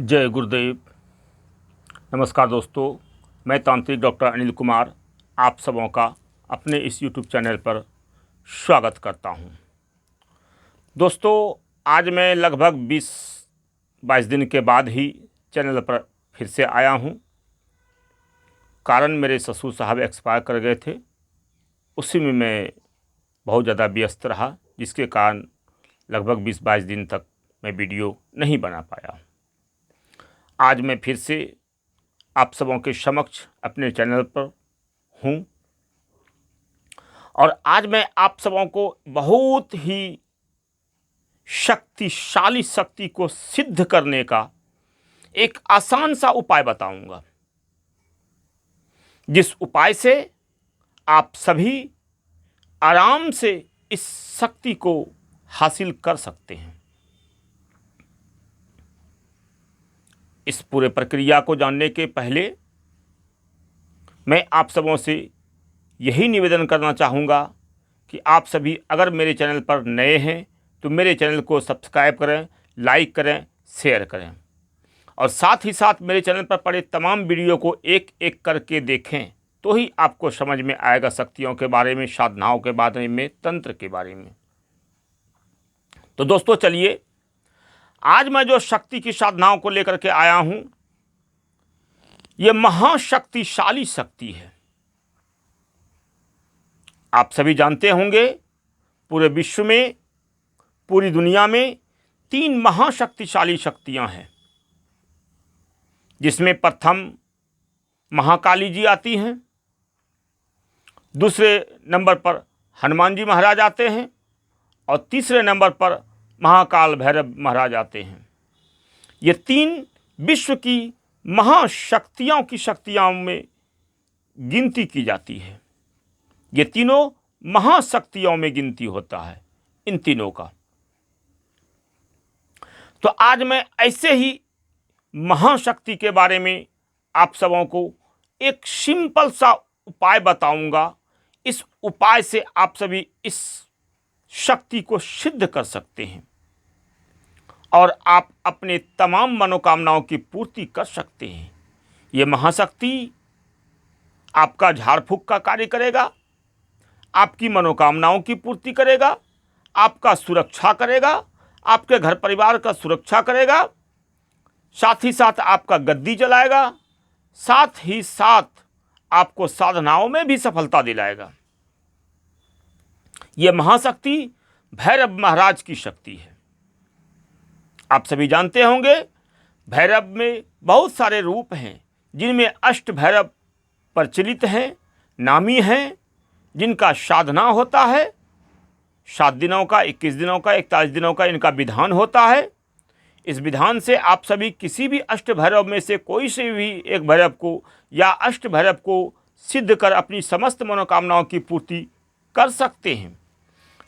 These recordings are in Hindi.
जय गुरुदेव। नमस्कार दोस्तों, मैं तांत्रिक डॉक्टर अनिल कुमार आप सबों का अपने इस यूट्यूब चैनल पर स्वागत करता हूं। दोस्तों, आज मैं लगभग 20-22 दिन के बाद ही चैनल पर फिर से आया हूं। कारण मेरे ससुर साहब एक्सपायर कर गए थे, उसी में मैं बहुत ज़्यादा व्यस्त रहा, जिसके कारण लगभग 20-22 दिन तक मैं वीडियो नहीं बना पाया। आज मैं फिर से आप सबों के समक्ष अपने चैनल पर हूँ और आज मैं आप सबों को बहुत ही शक्तिशाली शक्ति को सिद्ध करने का एक आसान सा उपाय बताऊंगा, जिस उपाय से आप सभी आराम से इस शक्ति को हासिल कर सकते हैं। इस पूरे प्रक्रिया को जानने के पहले मैं आप सबों से यही निवेदन करना चाहूँगा कि आप सभी अगर मेरे चैनल पर नए हैं तो मेरे चैनल को सब्सक्राइब करें, लाइक करें, शेयर करें और साथ ही साथ मेरे चैनल पर पड़े तमाम वीडियो को एक एक करके देखें, तो ही आपको समझ में आएगा शक्तियों के बारे में, साधनाओं के बारे में, तंत्र के बारे में। तो दोस्तों चलिए, आज मैं जो शक्ति की साधनाओं को लेकर के आया हूं, यह महाशक्तिशाली शक्ति है। आप सभी जानते होंगे, पूरे विश्व में, पूरी दुनिया में 3 महाशक्तिशाली शक्तियां हैं, जिसमें प्रथम महाकाली जी आती हैं, दूसरे नंबर पर हनुमान जी महाराज आते हैं और तीसरे नंबर पर महाकाल भैरव महाराज आते हैं। ये 3 विश्व की महाशक्तियों की शक्तियों में गिनती की जाती है। ये तीनों महाशक्तियों में गिनती होता है इन तीनों का। तो आज मैं ऐसे ही महाशक्ति के बारे में आप सबों को एक सिंपल सा उपाय बताऊंगा। इस उपाय से आप सभी इस शक्ति को सिद्ध कर सकते हैं और आप अपने तमाम मनोकामनाओं की पूर्ति कर सकते हैं। ये महाशक्ति आपका झाड़ फूंक का कार्य करेगा, आपकी मनोकामनाओं की पूर्ति करेगा, आपका सुरक्षा करेगा, आपके घर परिवार का सुरक्षा करेगा, साथ ही साथ आपका गद्दी जलाएगा, साथ ही साथ आपको साधनाओं में भी सफलता दिलाएगा। यह महाशक्ति भैरव महाराज की शक्ति है। आप सभी जानते होंगे, भैरव में बहुत सारे रूप हैं, जिनमें अष्ट भैरव प्रचलित हैं, नामी हैं, जिनका साधना होता है 7 दिनों का, 21 दिनों का, 41 दिनों का इनका विधान होता है। इस विधान से आप सभी किसी भी अष्ट भैरव में से कोई से भी एक भैरव को या अष्ट भैरव को सिद्ध कर अपनी समस्त मनोकामनाओं की पूर्ति कर सकते हैं।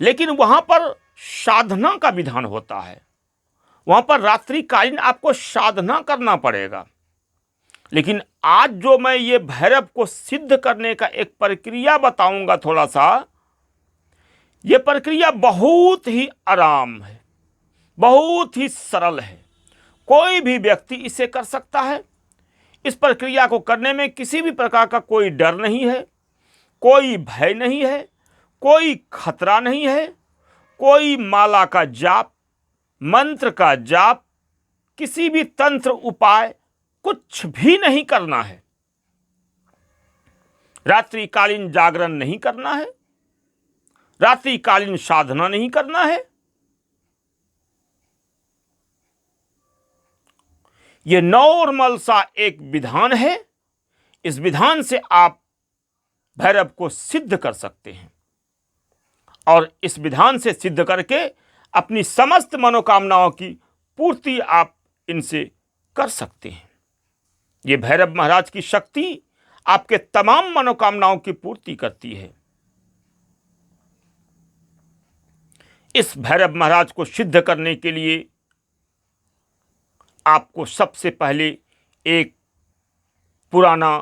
लेकिन वहाँ पर साधना का विधान होता है, वहाँ पर रात्रिकालीन आपको साधना करना पड़ेगा। लेकिन आज जो मैं ये भैरव को सिद्ध करने का एक प्रक्रिया बताऊंगा, थोड़ा सा, ये प्रक्रिया बहुत ही आराम है, बहुत ही सरल है, कोई भी व्यक्ति इसे कर सकता है। इस प्रक्रिया को करने में किसी भी प्रकार का कोई डर नहीं है, कोई भय नहीं है, कोई खतरा नहीं है, कोई माला का जाप, मंत्र का जाप, किसी भी तंत्र उपाय कुछ भी नहीं करना है। रात्रिकालीन जागरण नहीं करना है, रात्रिकालीन साधना नहीं करना है। यह नॉर्मल सा एक विधान है। इस विधान से आप भैरव को सिद्ध कर सकते हैं और इस विधान से सिद्ध करके अपनी समस्त मनोकामनाओं की पूर्ति आप इनसे कर सकते हैं। ये भैरव महाराज की शक्ति आपके तमाम मनोकामनाओं की पूर्ति करती है। इस भैरव महाराज को सिद्ध करने के लिए आपको सबसे पहले एक पुराना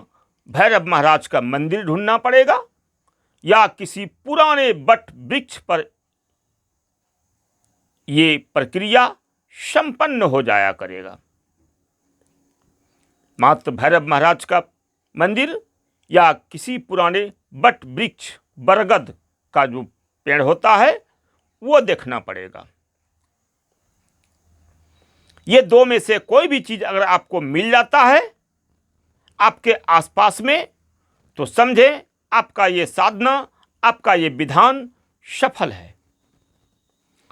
भैरव महाराज का मंदिर ढूंढना पड़ेगा या किसी पुराने वट वृक्ष पर ये प्रक्रिया संपन्न हो जाया करेगा। मात्र भैरव महाराज का मंदिर या किसी पुराने बट वृक्ष बरगद का जो पेड़ होता है वो देखना पड़ेगा। ये दो में से कोई भी चीज अगर आपको मिल जाता है आपके आसपास में, तो समझें आपका ये साधना, आपका ये विधान सफल है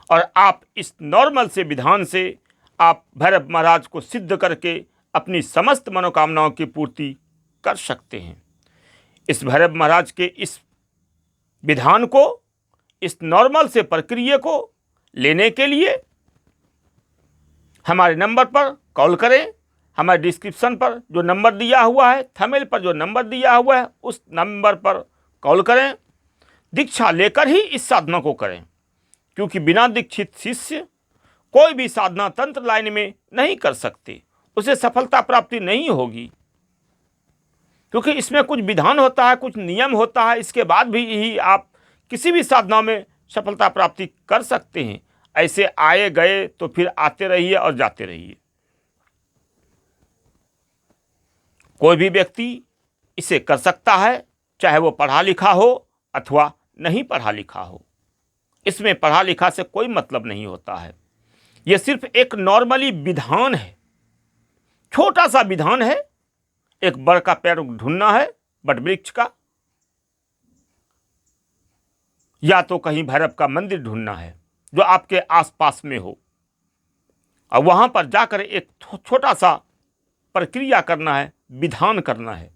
और आप इस नॉर्मल से विधान से आप भैरव महाराज को सिद्ध करके अपनी समस्त मनोकामनाओं की पूर्ति कर सकते हैं। इस भैरव महाराज के इस विधान को, इस नॉर्मल से प्रक्रिया को लेने के लिए हमारे नंबर पर कॉल करें। हमारे डिस्क्रिप्शन पर जो नंबर दिया हुआ है, थंबनेल पर जो नंबर दिया हुआ है, उस नंबर पर कॉल करें। दीक्षा लेकर ही इस साधना को करें, क्योंकि बिना दीक्षित शिष्य कोई भी साधना तंत्र लाइन में नहीं कर सकते, उसे सफलता प्राप्ति नहीं होगी। क्योंकि इसमें कुछ विधान होता है, कुछ नियम होता है, इसके बाद भी ही आप किसी भी साधना में सफलता प्राप्ति कर सकते हैं। ऐसे आए गए तो फिर आते रहिए और जाते रहिए। कोई भी व्यक्ति इसे कर सकता है, चाहे वो पढ़ा लिखा हो अथवा नहीं पढ़ा लिखा हो। इसमें पढ़ा लिखा से कोई मतलब नहीं होता है। यह सिर्फ एक नॉर्मली विधान है, छोटा सा विधान है। एक बड़ का पेड़ ढूंढना है, बट वृक्ष का, या तो कहीं भैरव का मंदिर ढूंढना है जो आपके आसपास में हो, और वहां पर जाकर एक छोटा सा प्रक्रिया करना है, विधान करना है।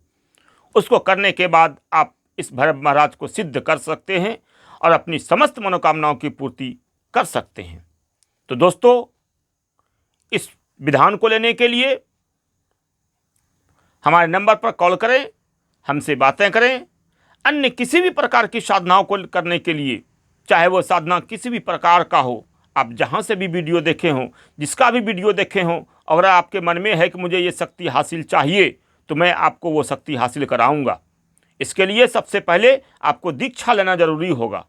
उसको करने के बाद आप इस भैरव महाराज को सिद्ध कर सकते हैं और अपनी समस्त मनोकामनाओं की पूर्ति कर सकते हैं। तो दोस्तों, इस विधान को लेने के लिए हमारे नंबर पर कॉल करें, हमसे बातें करें। अन्य किसी भी प्रकार की साधनाओं को करने के लिए, चाहे वो साधना किसी भी प्रकार का हो, आप जहां से भी वीडियो देखे हों, जिसका भी वीडियो देखे हों, अगर आपके मन में है कि मुझे ये शक्ति हासिल चाहिए, तो मैं आपको वो शक्ति हासिल कराऊंगा। इसके लिए सबसे पहले आपको दीक्षा लेना जरूरी होगा।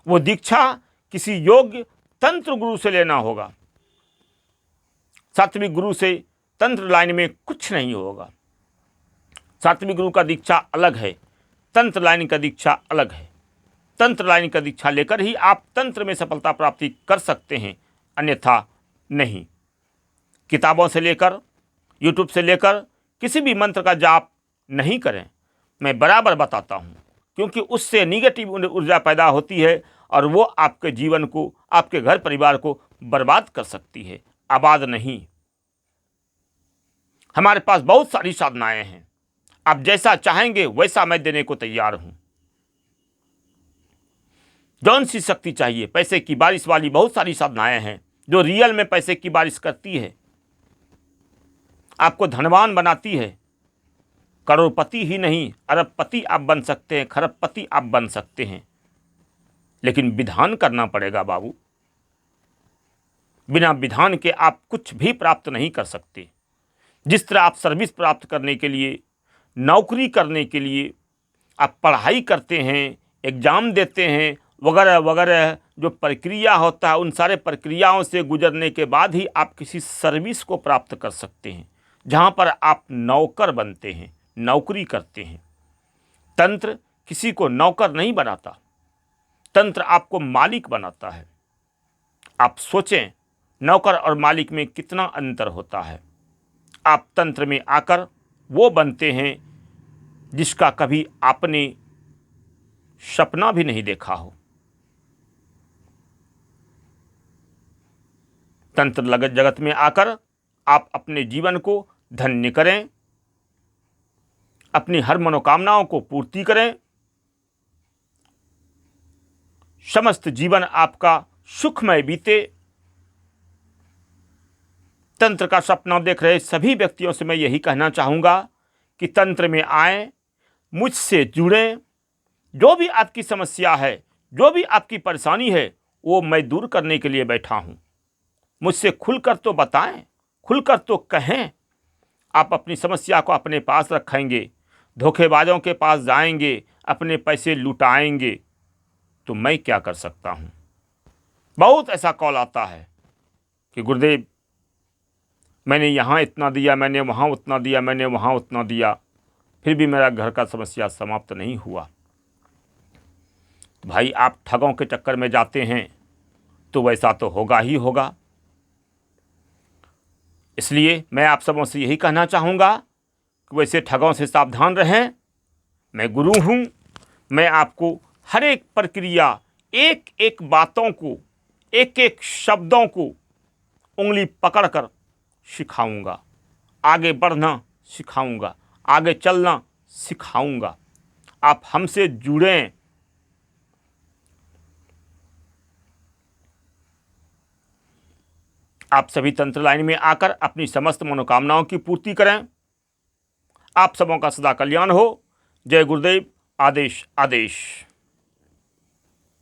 वो दीक्षा किसी योग्य तंत्र गुरु से लेना होगा। सात्विक गुरु से तंत्र लाइन में कुछ नहीं होगा। सात्विक गुरु का दीक्षा अलग है, तंत्र लाइन का दीक्षा अलग है। तंत्र लाइन का दीक्षा लेकर ही आप तंत्र में सफलता प्राप्ति कर सकते हैं, अन्यथा नहीं। किताबों से लेकर, यूट्यूब से लेकर किसी भी मंत्र का जाप नहीं करें। मैं बराबर बताता हूँ, क्योंकि उससे निगेटिव ऊर्जा पैदा होती है और वो आपके जीवन को, आपके घर परिवार को बर्बाद कर सकती है, आबाद नहीं। हमारे पास बहुत सारी साधनाएं हैं, आप जैसा चाहेंगे वैसा मैं देने को तैयार हूं। जौन सी शक्ति चाहिए, पैसे की बारिश वाली बहुत सारी साधनाएं हैं जो रियल में पैसे की बारिश करती है, आपको धनवान बनाती है। करोड़पति ही नहीं, अरबपति आप बन सकते हैं, खरबपति आप बन सकते हैं। लेकिन विधान करना पड़ेगा बाबू। बिना विधान के आप कुछ भी प्राप्त नहीं कर सकते। जिस तरह आप सर्विस प्राप्त करने के लिए, नौकरी करने के लिए आप पढ़ाई करते हैं, एग्ज़ाम देते हैं, वगैरह वगैरह जो प्रक्रिया होता है, उन सारे प्रक्रियाओं से गुजरने के बाद ही आप किसी सर्विस को प्राप्त कर सकते हैं, जहाँ पर आप नौकर बनते हैं, नौकरी करते हैं। तंत्र किसी को नौकर नहीं बनाता, तंत्र आपको मालिक बनाता है। आप सोचें, नौकर और मालिक में कितना अंतर होता है। आप तंत्र में आकर वो बनते हैं जिसका कभी आपने सपना भी नहीं देखा हो। तंत्र जगत में आकर आप अपने जीवन को धन्य करें, अपनी हर मनोकामनाओं को पूर्ति करें, समस्त जीवन आपका सुखमय बीते। तंत्र का सपना देख रहे सभी व्यक्तियों से मैं यही कहना चाहूँगा कि तंत्र में आएं, मुझसे जुड़ें। जो भी आपकी समस्या है, जो भी आपकी परेशानी है, वो मैं दूर करने के लिए बैठा हूँ। मुझसे खुलकर तो बताएं, खुलकर तो कहें। आप अपनी समस्या को अपने पास रखेंगे, धोखेबाजों के पास जाएंगे, अपने पैसे लुटाएंगे, तो मैं क्या कर सकता हूँ। बहुत ऐसा कॉल आता है कि गुरुदेव मैंने यहाँ इतना दिया, मैंने वहाँ उतना दिया, मैंने वहाँ उतना दिया, फिर भी मेरा घर का समस्या समाप्त नहीं हुआ। भाई आप ठगों के चक्कर में जाते हैं तो वैसा तो होगा ही होगा। इसलिए मैं आप सबों से यही कहना चाहूँगा कि वैसे ठगों से सावधान रहें। मैं गुरु हूँ, मैं आपको हर एक प्रक्रिया, एक एक बातों को, एक एक शब्दों को उंगली पकड़कर सिखाऊंगा, आगे बढ़ना सिखाऊंगा, आगे चलना सिखाऊंगा। आप हमसे जुड़ें। आप सभी तंत्र लाइन में आकर अपनी समस्त मनोकामनाओं की पूर्ति करें। आप सबों का सदा कल्याण हो। जय गुरुदेव। आदेश आदेश।